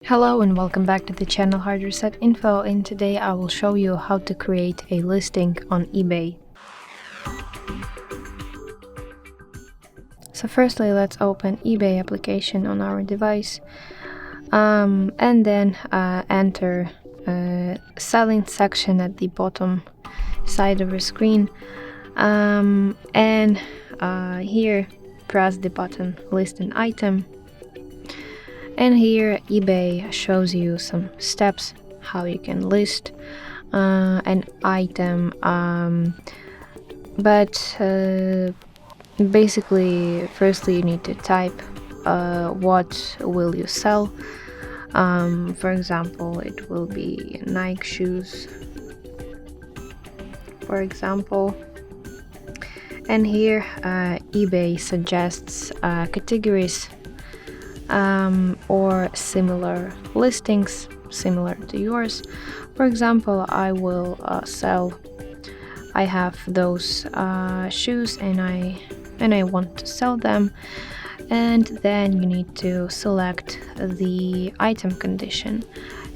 Hello and welcome back to the channel HardReset.Info, and today I will show you how to create a listing on eBay. So firstly, let's open eBay application on our device and then enter selling section at the bottom side of your screen, and here press the button list an item. And here eBay shows you some steps how you can list an item, but basically firstly you need to type what will you sell. For example, it will be Nike shoes, for example. And here eBay suggests categories or similar listings similar to yours. For example, I will I have those shoes and I want to sell them, and then you need to select the item condition.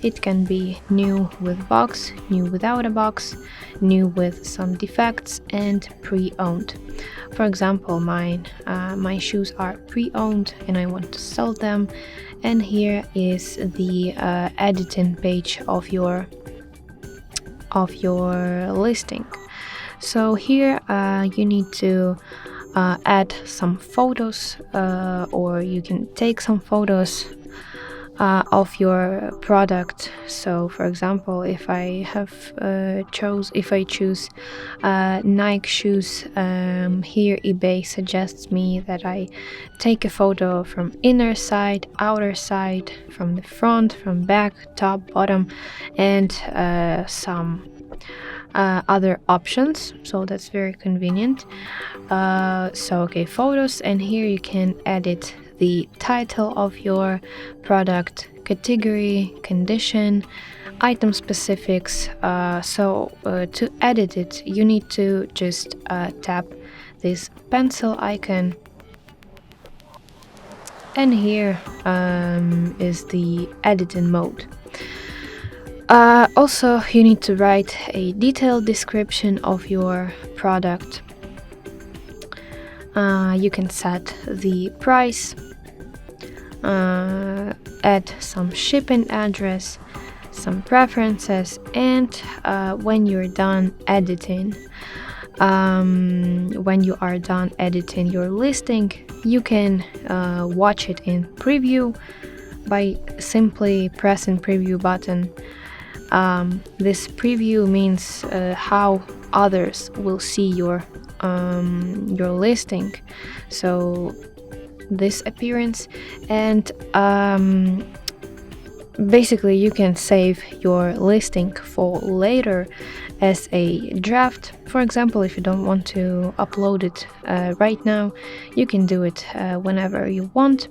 It can be new with box, new without a box, new with some defects, and pre-owned. For example, my shoes are pre-owned and I want to sell them, and here is the editing page of your listing. So here you need to add some photos, or you can take some photos of your product. So for example, if I choose Nike shoes, here eBay suggests me that I take a photo from inner side, outer side, from the front, from back, top, bottom, and some other options, so that's very convenient. Okay, photos, and here you can edit the title of your product, category, condition, item specifics. To edit it, you need to just tap this pencil icon, and here is the editing mode. Also, you need to write a detailed description of your product. You can set the price, add some shipping address, some preferences, and when you are done editing your listing, you can watch it in preview by simply pressing preview button. This preview means how others will see your listing, so this appearance, and basically you can save your listing for later as a draft. For example, if you don't want to upload it right now, you can do it whenever you want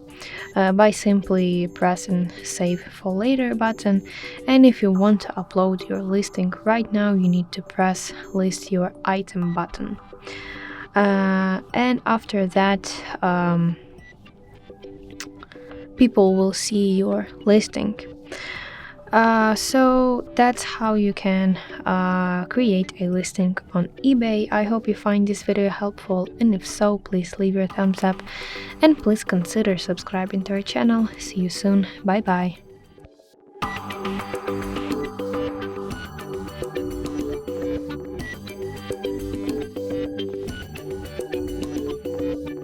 by simply pressing save for later button. And if you want to upload your listing right now, you need to press list your item button, and after that people will see your listing. So that's how you can create a listing on eBay. I hope you find this video helpful, and if so, please leave your thumbs up and please consider subscribing to our channel. See you soon. Bye bye.